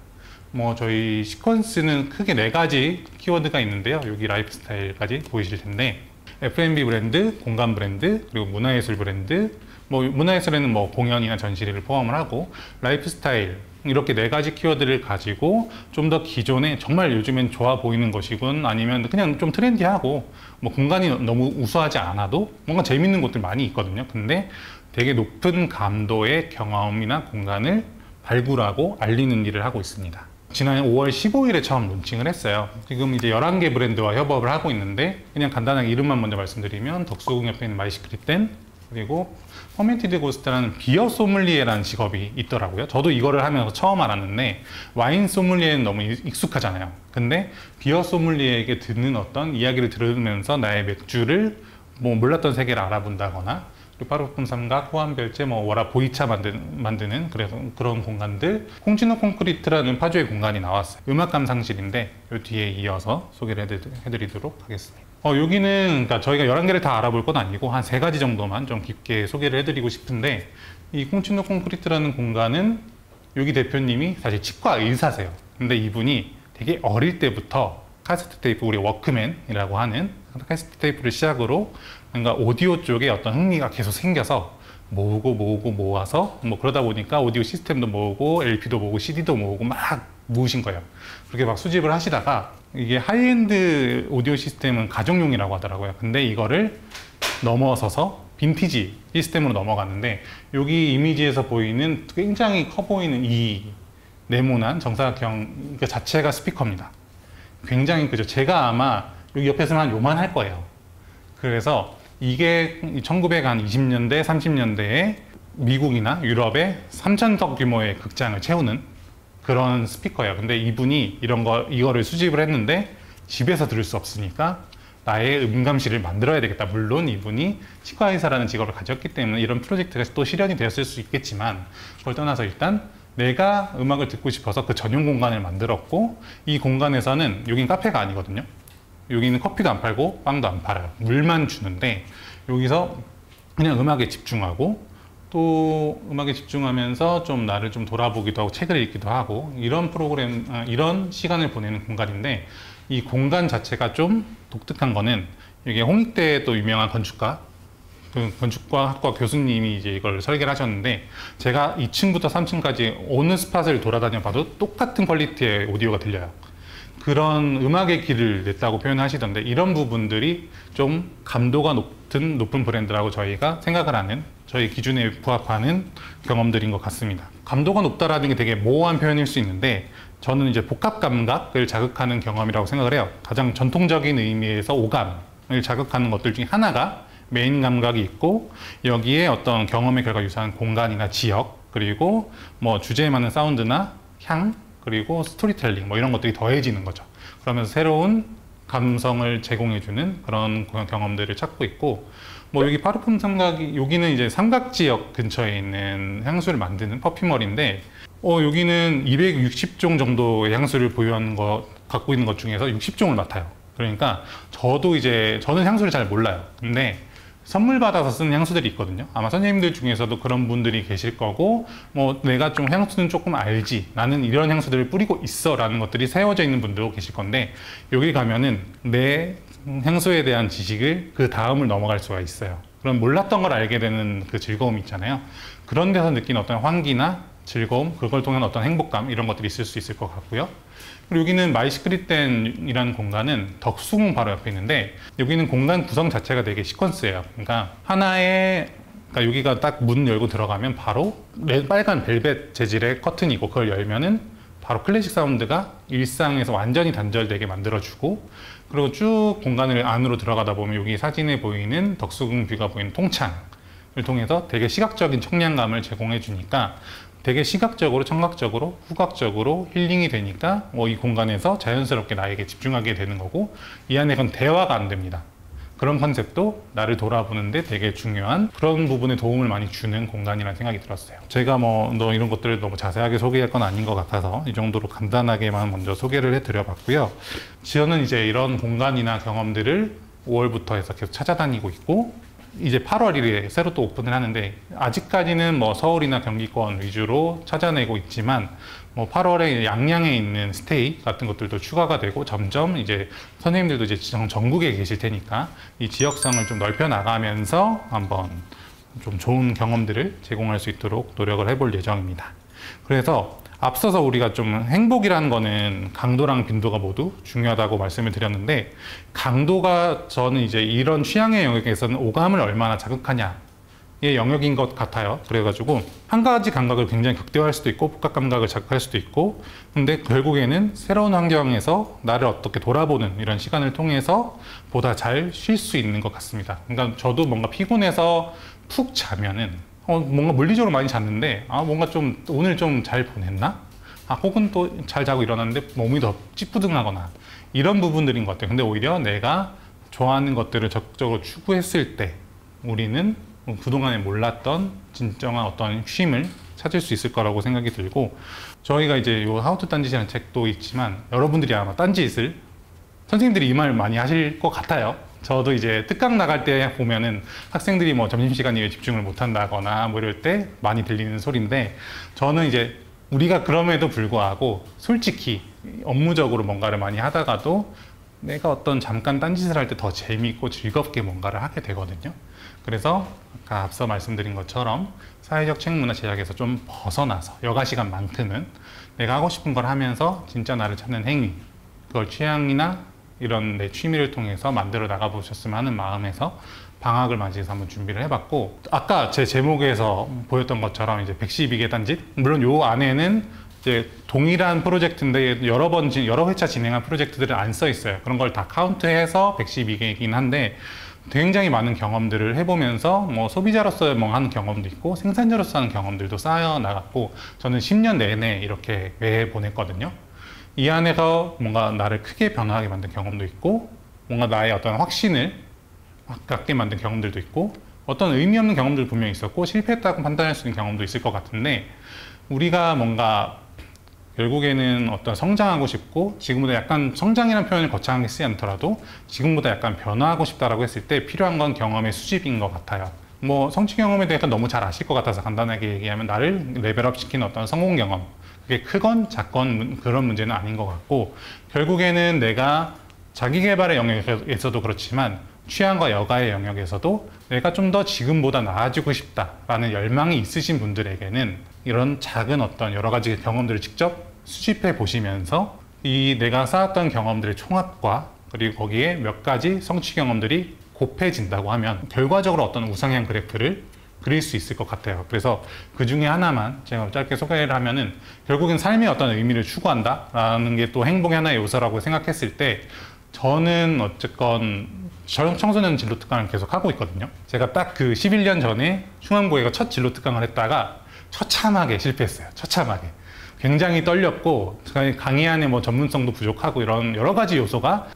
저희 시퀀스는 크게 4가지 키워드가 있는데요. 여기 라이프스타일까지 보이실 텐데, F&B 브랜드, 공간 브랜드, 그리고 문화예술 브랜드, 문화예술에는 공연이나 전시를 포함을 하고, 라이프스타일, 이렇게 4가지 키워드를 가지고 좀 더 기존에 정말 요즘엔 좋아 보이는 것이군, 아니면 그냥 좀 트렌디하고 공간이 너무 우수하지 않아도 뭔가 재밌는 곳들 많이 있거든요. 근데 되게 높은 감도의 경험이나 공간을 발굴하고 알리는 일을 하고 있습니다. 지난 5월 15일에 처음 론칭을 했어요. 지금 이제 11개 브랜드와 협업을 하고 있는데, 그냥 간단하게 이름만 먼저 말씀드리면 덕수궁 옆에 있는 마이시크릿덴, 그리고 퍼멘티드 고스트라는 비어 소믈리에라는 직업이 있더라고요. 저도 이거를 하면서 처음 알았는데, 와인 소믈리에는 너무 익숙하잖아요. 근데 비어 소믈리에에게 듣는 어떤 이야기를 들으면서 나의 맥주를 몰랐던 세계를 알아본다거나, 그리고 파르품 삼각, 호환별제, 워라 보이차 만드는 그런 공간들, 홍진호 콘크리트라는 파주의 공간이 나왔어요. 음악 감상실인데 이 뒤에 이어서 소개를 해드리도록 하겠습니다. 여기는 그러니까 저희가 11개를 다 알아볼 건 아니고 한 3가지 정도만 좀 깊게 소개를 해드리고 싶은데, 이 콩치노 콘크리트라는 공간은 여기 대표님이 사실 치과 의사세요. 근데 이분이 되게 어릴 때부터 카세트 테이프, 우리 워크맨이라고 하는 카세트 테이프를 시작으로 뭔가 오디오 쪽에 어떤 흥미가 계속 생겨서 모으고 모아서 뭐 그러다 보니까 오디오 시스템도 모으고 LP도 모으고 CD도 모으고 막 모으신 거예요. 그렇게 막 수집을 하시다가 이게 하이엔드 오디오 시스템은 가정용이라고 하더라고요. 근데 이거를 넘어서서 빈티지 시스템으로 넘어갔는데, 여기 이미지에서 보이는 굉장히 커 보이는 이 네모난 정사각형 그 자체가 스피커입니다. 굉장히 크죠. 제가 아마 여기 옆에 서는 한 요만 할 거예요. 그래서 이게 1920년대, 30년대에 미국이나 유럽의 3,000석 규모의 극장을 채우는 그런 스피커예요. 근데 이분이 이거를 수집을 했는데 집에서 들을 수 없으니까 나의 음감실을 만들어야 되겠다. 물론 이분이 치과의사라는 직업을 가졌기 때문에 이런 프로젝트가 또 실현이 되었을 수 있겠지만, 그걸 떠나서 일단 내가 음악을 듣고 싶어서 그 전용 공간을 만들었고, 이 공간에서는, 여긴 카페가 아니거든요. 여기는 커피도 안 팔고 빵도 안 팔아요. 물만 주는데, 여기서 그냥 음악에 집중하고, 또 음악에 집중하면서 좀 나를 좀 돌아보기도 하고 책을 읽기도 하고, 이런 시간을 보내는 공간인데, 이 공간 자체가 좀 독특한 거는, 이게 홍익대 또 유명한 건축가, 그 건축과학과 교수님이 이제 이걸 설계를 하셨는데, 제가 2층부터 3층까지 어느 스팟을 돌아다녀 봐도 똑같은 퀄리티의 오디오가 들려요. 그런 음악의 길을 냈다고 표현하시던데, 이런 부분들이 좀 감도가 높은 브랜드라고 저희가 생각을 하는, 저희 기준에 부합하는 경험들인 것 같습니다. 감도가 높다라는 게 되게 모호한 표현일 수 있는데, 저는 이제 복합 감각을 자극하는 경험이라고 생각을 해요. 가장 전통적인 의미에서 오감을 자극하는 것들 중에 하나가 메인 감각이 있고, 여기에 어떤 경험의 결과 유사한 공간이나 지역, 그리고 뭐 주제에 맞는 사운드나 향, 그리고 스토리텔링 뭐 이런 것들이 더해지는 거죠. 그러면서 새로운 감성을 제공해주는 그런 경험들을 찾고 있고, 뭐 여기 파르품 삼각이, 여기는 이제 삼각 지역 근처에 있는 향수를 만드는 퍼퓸머리인데, 여기는 260종 정도의 향수를 갖고 있는 것 중에서 60종을 맡아요. 그러니까 저는 향수를 잘 몰라요. 근데 선물 받아서 쓰는 향수들이 있거든요. 아마 선생님들 중에서도 그런 분들이 계실 거고, 뭐 내가 좀 향수는 조금 알지, 나는 이런 향수들을 뿌리고 있어 라는 것들이 세워져 있는 분들도 계실 건데, 여기 가면은 내 향수에 대한 지식을 그 다음을 넘어갈 수가 있어요. 그럼 몰랐던 걸 알게 되는 그 즐거움이 있잖아요. 그런 데서 느끼는 어떤 환기나 즐거움, 그걸 통한 어떤 행복감, 이런 것들이 있을 수 있을 것 같고요. 그리고 여기는 마이시크리텐이라는 공간은 덕수궁 바로 옆에 있는데, 여기는 공간 구성 자체가 되게 시퀀스예요. 그러니까 여기가 딱 문 열고 들어가면 바로 빨간 벨벳 재질의 커튼이고, 그걸 열면은 바로 클래식 사운드가 일상에서 완전히 단절되게 만들어주고, 그리고 쭉 공간을 안으로 들어가다 보면 여기 사진에 보이는 덕수궁 뷰가 보이는 통창을 통해서 되게 시각적인 청량감을 제공해 주니까, 되게 시각적으로, 청각적으로, 후각적으로 힐링이 되니까 이 공간에서 자연스럽게 나에게 집중하게 되는 거고, 이 안에 그건 대화가 안 됩니다. 그런 컨셉도 나를 돌아보는데 되게 중요한 그런 부분에 도움을 많이 주는 공간이라는 생각이 들었어요. 제가 이런 것들을 너무 자세하게 소개할 건 아닌 것 같아서 이 정도로 간단하게만 먼저 소개를 해드려 봤고요. 저는 이제 이런 공간이나 경험들을 5월부터 해서 계속 찾아다니고 있고, 이제 8월 1일에 새로 또 오픈을 하는데, 아직까지는 서울이나 경기권 위주로 찾아내고 있지만, 8월에 양양에 있는 스테이 같은 것들도 추가가 되고, 점점 이제 선생님들도 이제 전국에 계실 테니까 이 지역성을 좀 넓혀 나가면서 한번 좀 좋은 경험들을 제공할 수 있도록 노력을 해볼 예정입니다. 그래서 앞서서 우리가 좀 행복이라는 거는 강도랑 빈도가 모두 중요하다고 말씀을 드렸는데, 강도가 저는 이제 이런 취향의 영역에서는 오감을 얼마나 자극하냐의 영역인 것 같아요. 그래가지고 한 가지 감각을 굉장히 극대화할 수도 있고, 복합 감각을 자극할 수도 있고, 근데 결국에는 새로운 환경에서 나를 어떻게 돌아보는 이런 시간을 통해서 보다 잘 쉴 수 있는 것 같습니다. 그러니까 저도 뭔가 피곤해서 푹 자면은 뭔가 물리적으로 많이 잤는데, 뭔가 좀 오늘 좀 잘 보냈나? 혹은 또 잘 자고 일어났는데 몸이 더 찌뿌둥하거나, 이런 부분들인 것 같아요. 근데 오히려 내가 좋아하는 것들을 적극적으로 추구했을 때 우리는 그동안에 몰랐던 진정한 어떤 쉼을 찾을 수 있을 거라고 생각이 들고, 저희가 이제 요 하우투 딴짓이라는 책도 있지만, 여러분들이 아마 딴짓을, 선생님들이 이 말 많이 하실 것 같아요. 저도 이제 특강 나갈 때 보면은 학생들이 뭐 점심시간 이후에 집중을 못 한다거나 뭐 이럴 때 많이 들리는 소리인데, 저는 이제 우리가 그럼에도 불구하고 솔직히 업무적으로 뭔가를 많이 하다가도 내가 어떤 잠깐 딴짓을 할 때 더 재미있고 즐겁게 뭔가를 하게 되거든요. 그래서 아까 앞서 말씀드린 것처럼 사회적 책무나 제약에서 좀 벗어나서 여가 시간만큼은 내가 하고 싶은 걸 하면서 진짜 나를 찾는 행위, 그걸 취향이나 이런 내 취미를 통해서 만들어 나가보셨으면 하는 마음에서 방학을 맞이해서 한번 준비를 해봤고, 아까 제 제목에서 보였던 것처럼 이제 112개 단짓, 물론 요 안에는 이제 동일한 프로젝트인데 여러 회차 진행한 프로젝트들은 안 써 있어요. 그런 걸 다 카운트해서 112개이긴 한데, 굉장히 많은 경험들을 해보면서 뭐 소비자로서 뭐 하는 경험도 있고 생산자로서 하는 경험들도 쌓여 나갔고, 저는 10년 내내 이렇게 매해 보냈거든요. 이 안에서 뭔가 나를 크게 변화하게 만든 경험도 있고, 뭔가 나의 어떤 확신을 갖게 만든 경험들도 있고, 어떤 의미 없는 경험들도 분명히 있었고 실패했다고 판단할 수 있는 경험도 있을 것 같은데, 우리가 뭔가 결국에는 어떤 성장하고 싶고, 지금보다 약간 성장이라는 표현을 거창하게 쓰지 않더라도 지금보다 약간 변화하고 싶다라고 했을 때 필요한 건 경험의 수집인 것 같아요. 뭐 성취 경험에 대해서 너무 잘 아실 것 같아서 간단하게 얘기하면, 나를 레벨업 시키는 어떤 성공 경험, 그게 크건 작건 그런 문제는 아닌 것 같고, 결국에는 내가 자기 개발의 영역에서도 그렇지만 취향과 여가의 영역에서도 내가 좀 더 지금보다 나아지고 싶다라는 열망이 있으신 분들에게는 이런 작은 어떤 여러 가지 경험들을 직접 수집해 보시면서 이 내가 쌓았던 경험들의 총합과 그리고 거기에 몇 가지 성취 경험들이 곱해진다고 하면 결과적으로 어떤 우상향 그래프를 그릴 수 있을 것 같아요. 그래서 그 중에 하나만 제가 짧게 소개를 하면은, 결국엔 삶의 어떤 의미를 추구한다라는 게 또 행복의 하나의 요소라고 생각했을 때, 저는 어쨌건 청소년 진로 특강을 계속 하고 있거든요. 제가 딱 그 11년 전에 충암고에가 첫 진로 특강을 했다가 처참하게 실패했어요. 처참하게. 굉장히 떨렸고, 강의 안에 뭐 전문성도 부족하고 이런 여러 가지 요소가,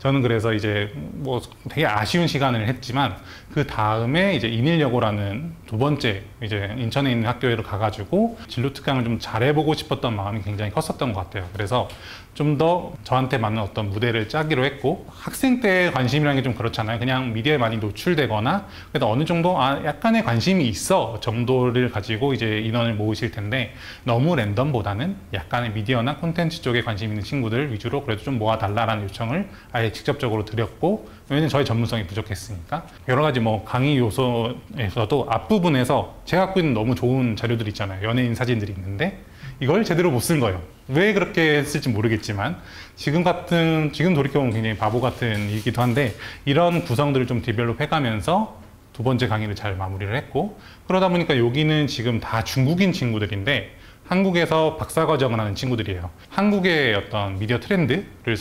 저는 그래서 이제 뭐 되게 아쉬운 시간을 했지만, 그 다음에 이제 인일여고라는 두 번째 이제 인천에 있는 학교에 가가지고 진로 특강을 좀 잘해보고 싶었던 마음이 굉장히 컸었던 것 같아요. 그래서 좀 더 저한테 맞는 어떤 무대를 짜기로 했고, 학생 때 관심이라는 게 좀 그렇잖아요. 그냥 미디어에 많이 노출되거나 그래도 어느 정도 약간의 관심이 있어 정도를 가지고 이제 인원을 모으실 텐데, 너무 랜덤보다는 약간의 미디어나 콘텐츠 쪽에 관심 있는 친구들 위주로 그래도 좀 모아달라라는 요청을 아예 직접적으로 드렸고, 왜냐면 저희 전문성이 부족했으니까. 여러 가지 뭐 강의 요소에서도 앞부분에서 제가 갖고 있는 너무 좋은 자료들 있잖아요. 연예인 사진들이 있는데 이걸 제대로 못 쓴 거예요. 왜 그렇게 했을지 모르겠지만, 지금 돌이켜보면 굉장히 바보 같은 일이기도 한데, 이런 구성들을 좀 디벨롭 해가면서 두 번째 강의를 잘 마무리를 했고, 그러다 보니까 여기는 지금 다 중국인 친구들인데 한국에서 박사과정을 하는 친구들이에요. 한국의 어떤 미디어 트렌드를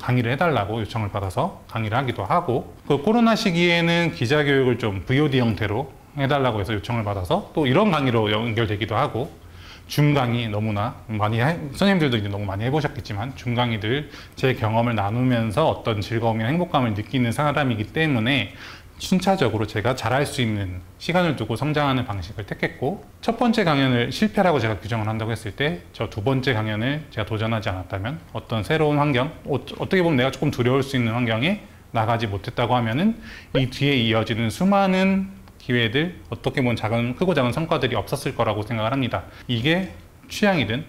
강의를 해달라고 요청을 받아서 강의를 하기도 하고, 그 코로나 시기에는 기자교육을 좀 VOD 형태로 해달라고 해서 요청을 받아서 또 이런 강의로 연결되기도 하고, 줌 강의 너무나 많이 선생님들도 이제 너무 많이 해보셨겠지만, 줌 강의들 제 경험을 나누면서 어떤 즐거움이나 행복감을 느끼는 사람이기 때문에 순차적으로 제가 잘할 수 있는 시간을 두고 성장하는 방식을 택했고, 첫 번째 강연을 실패라고 제가 규정을 한다고 했을 때, 저 두 번째 강연을 제가 도전하지 않았다면 어떤 새로운 환경, 어떻게 보면 내가 조금 두려울 수 있는 환경에 나가지 못했다고 하면은 이 뒤에 이어지는 수많은 기회들, 어떻게 보면 크고 작은 성과들이 없었을 거라고 생각을 합니다. 이게 취향이든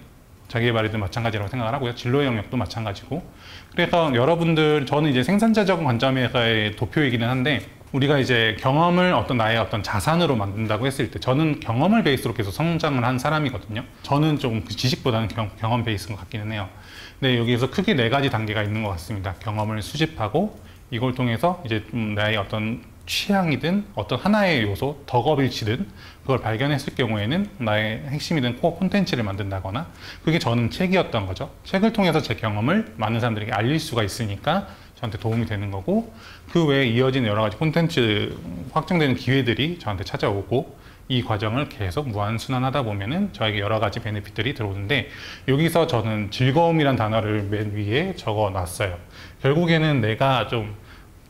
자기개발이든 마찬가지라고 생각을 하고요. 진로의 영역도 마찬가지고. 그래서 여러분들, 저는 이제 생산자적 관점에서의 도표이기는 한데, 우리가 이제 경험을 나의 어떤 자산으로 만든다고 했을 때, 저는 경험을 베이스로 계속 성장을 한 사람이거든요. 저는 좀 지식보다는 경험 베이스인 것 같기는 해요. 근데 여기에서 크게 4가지 단계가 있는 것 같습니다. 경험을 수집하고, 이걸 통해서 이제 좀 나의 어떤 취향이든 어떤 하나의 요소, 덕업일치든 그걸 발견했을 경우에는 나의 핵심이든 코어 콘텐츠를 만든다거나, 그게 저는 책이었던 거죠. 책을 통해서 제 경험을 많은 사람들에게 알릴 수가 있으니까 저한테 도움이 되는 거고, 그 외에 이어지는 여러 가지 콘텐츠 확정되는 기회들이 저한테 찾아오고, 이 과정을 계속 무한순환하다 보면은 저에게 여러 가지 베네핏들이 들어오는데, 여기서 저는 즐거움이란 단어를 맨 위에 적어 놨어요. 결국에는 내가 좀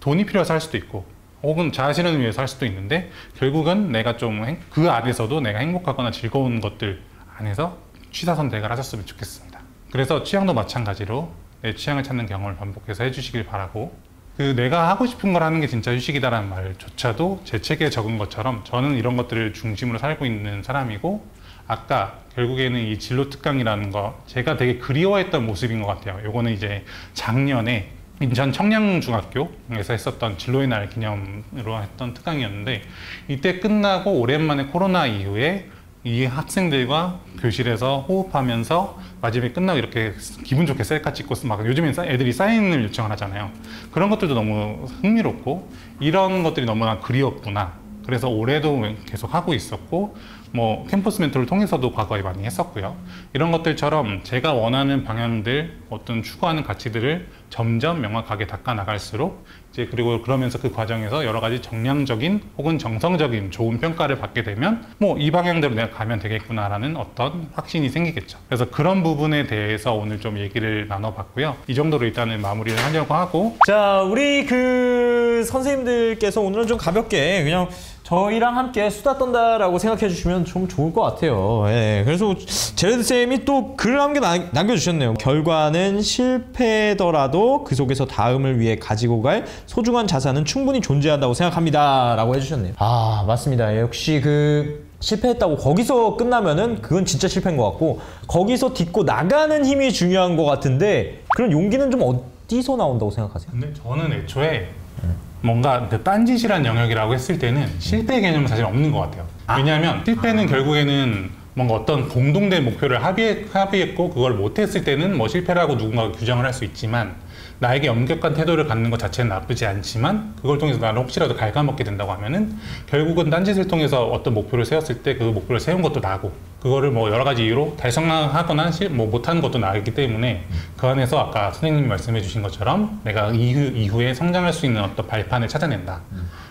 돈이 필요해서 할 수도 있고, 혹은 자신을 위해서 할 수도 있는데, 결국은 내가 좀 그 안에서도 내가 행복하거나 즐거운 것들 안에서 취사 선택을 하셨으면 좋겠습니다. 그래서 취향도 마찬가지로 내 취향을 찾는 경험을 반복해서 해주시길 바라고, 그 내가 하고 싶은 걸 하는 게 진짜 휴식이다라는 말조차도 제 책에 적은 것처럼 저는 이런 것들을 중심으로 살고 있는 사람이고, 아까 결국에는 이 진로 특강이라는 거 제가 되게 그리워했던 모습인 것 같아요. 요거는 이제 작년에 인천 청량중학교에서 했었던 진로의 날 기념으로 했던 특강이었는데, 이때 끝나고 오랜만에 코로나 이후에 이 학생들과 교실에서 호흡하면서 마지막에 끝나고 이렇게 기분 좋게 셀카 찍고, 막 요즘엔 애들이 사인을 요청을 하잖아요. 그런 것들도 너무 흥미롭고 이런 것들이 너무나 그리웠구나. 그래서 올해도 계속 하고 있었고, 뭐 캠퍼스 멘토를 통해서도 과거에 많이 했었고요. 이런 것들처럼 제가 원하는 방향들, 어떤 추구하는 가치들을 점점 명확하게 닦아 나갈수록 이제, 그리고 그러면서 그 과정에서 여러 가지 정량적인 혹은 정성적인 좋은 평가를 받게 되면 뭐 이 방향대로 내가 가면 되겠구나라는 어떤 확신이 생기겠죠. 그래서 그런 부분에 대해서 오늘 좀 얘기를 나눠봤고요. 이 정도로 일단은 마무리를 하려고 하고, 자, 우리 그 선생님들께서 오늘은 좀 가볍게 그냥 저희랑 함께 수다 떤다라고 생각해 주시면 좀 좋을 것 같아요. 예, 그래서 제레드 쌤이 또 글을 한 개 남겨주셨네요. 결과는 실패더라도 그 속에서 다음을 위해 가지고 갈 소중한 자산은 충분히 존재한다고 생각합니다. 라고 해주셨네요. 아, 맞습니다. 예, 역시 그 실패했다고 거기서 끝나면은 그건 진짜 실패인 것 같고, 거기서 딛고 나가는 힘이 중요한 것 같은데, 그런 용기는 좀 어디서 나온다고 생각하세요? 근데 저는 애초에 뭔가 그 딴짓이란 영역이라고 했을 때는 실패 개념은 사실 없는 것 같아요. 왜냐하면 실패는 결국에는 뭔가 어떤 공동된 목표를 합의했고 그걸 못했을 때는 뭐 실패라고 누군가가 규정을 할 수 있지만, 나에게 엄격한 태도를 갖는 것 자체는 나쁘지 않지만 그걸 통해서 나를 혹시라도 갉아먹게 된다고 하면은 결국은 딴짓을 통해서 어떤 목표를 세웠을 때 그 목표를 세운 것도 나고, 그거를 뭐 여러 가지 이유로 달성하거나 뭐 못하는 것도 나기 때문에 그 안에서 아까 선생님이 말씀해 주신 것처럼 내가 이후에 성장할 수 있는 어떤 발판을 찾아낸다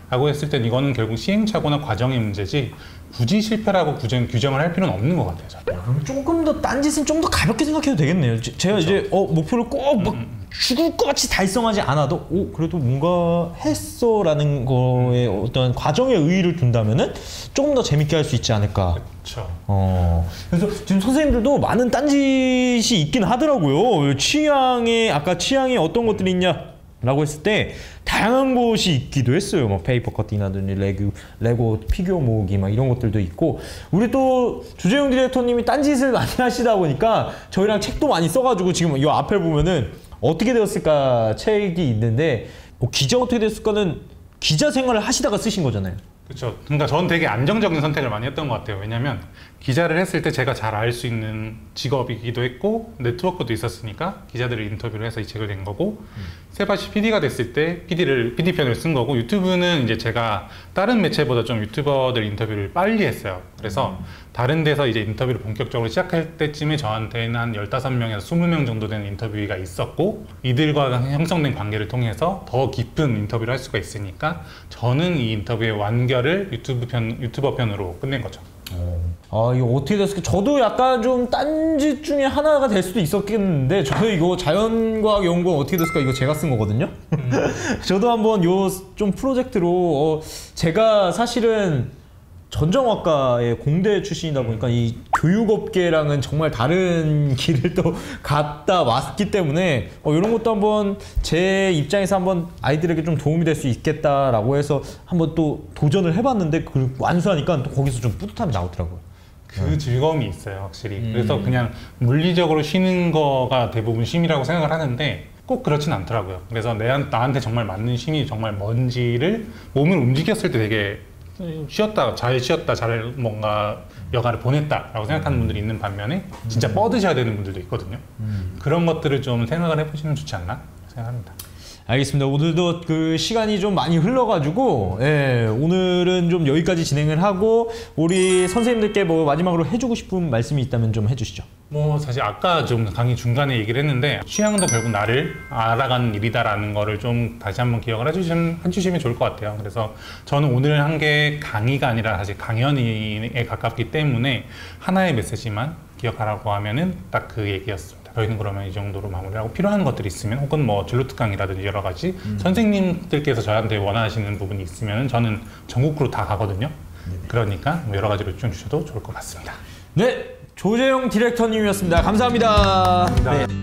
라고 했을 땐 이거는 결국 시행착오나 과정의 문제지 굳이 실패라고 규정을 할 필요는 없는 것 같아요. 저는. 그럼 조금 더 딴짓은 좀 더 가볍게 생각해도 되겠네요. 제가 그렇죠. 이제 목표를 꼭 막 죽을 것 같이 달성하지 않아도 그래도 뭔가 했어 라는 거에 어떤 과정에 의의를 둔다면은 조금 더 재밌게 할 수 있지 않을까. 그렇죠. 그래서 지금 선생님들도 많은 딴짓이 있긴 하더라고요. 아까 취향에 어떤 것들이 있냐 라고 했을 때 다양한 것이 있기도 했어요. 뭐 페이퍼 커팅이라든지 레고 피규어 모으기 막 이런 것들도 있고, 우리 또 주재용 디렉터님이 딴짓을 많이 하시다 보니까 저희랑 책도 많이 써가지고 지금 이 앞에 보면은 어떻게 되었을까 책이 있는데, 기자 어떻게 됐을까는 기자 생활을 하시다가 쓰신 거잖아요. 그렇죠. 그러니까 저는 되게 안정적인 선택을 많이 했던 것 같아요. 왜냐하면 기자를 했을 때 제가 잘 알 수 있는 직업이기도 했고 네트워크도 있었으니까 기자들을 인터뷰를 해서 이 책을 낸 거고, 세바시 PD가 됐을 때 PD 편을 쓴 거고, 유튜브는 이제 제가 다른 매체보다 좀 유튜버들 인터뷰를 빨리 했어요. 그래서 다른 데서 이제 인터뷰를 본격적으로 시작할 때쯤에 저한테는 한 15명에서 20명 정도 되는 인터뷰가 있었고, 이들과 형성된 관계를 통해서 더 깊은 인터뷰를 할 수가 있으니까 저는 이 인터뷰의 완결을 유튜버 편으로 끝낸 거죠. 이거 어떻게 됐을까? 저도 약간 좀 딴짓 중에 하나가 될 수도 있었겠는데, 저도 이거 자연과학 연구원 어떻게 됐을까? 이거 제가 쓴 거거든요. 저도 한번 요 좀 프로젝트로 제가 사실은 전정학과의 공대 출신이다 보니까 이 교육업계랑은 정말 다른 길을 또 갔다 왔기 때문에 이런 것도 한번 제 입장에서 한번 아이들에게 좀 도움이 될 수 있겠다라고 해서 한번 또 도전을 해봤는데, 그 완수하니까 또 거기서 좀 뿌듯함이 나오더라고요. 그 즐거움이 있어요, 확실히. 그래서 그냥 물리적으로 쉬는 거가 대부분 쉼이라고 생각을 하는데 꼭 그렇진 않더라고요. 그래서 나한테 정말 맞는 쉼이 정말 뭔지를 몸을 움직였을 때 되게 잘 쉬었다, 잘 뭔가 여가를 보냈다라고 생각하는 분들이 있는 반면에 진짜 뻗으셔야 되는 분들도 있거든요. 그런 것들을 좀 생각을 해보시면 좋지 않나 생각합니다. 알겠습니다. 오늘도 그 시간이 좀 많이 흘러가지고 오늘은 좀 여기까지 진행을 하고, 우리 선생님들께 뭐 마지막으로 해주고 싶은 말씀이 있다면 좀 해주시죠. 뭐 사실 아까 좀 강의 중간에 얘기를 했는데, 취향도 결국 나를 알아가는 일이다라는 거를 좀 다시 한번 기억을 해주시면 좋을 것 같아요. 그래서 저는 오늘 한 게 강의가 아니라 사실 강연에 가깝기 때문에 하나의 메시지만 기억하라고 하면은 딱 그 얘기였습니다. 저희는 그러면 이 정도로 마무리하고, 필요한 것들이 있으면 혹은 뭐 진로 특강이라든지 여러 가지 선생님들께서 저한테 원하시는 부분이 있으면 저는 전국으로 다 가거든요. 그러니까 뭐 여러 가지로 요청 주셔도 좋을 것 같습니다. 네, 조재용 디렉터님이었습니다. 감사합니다. 감사합니다. 네.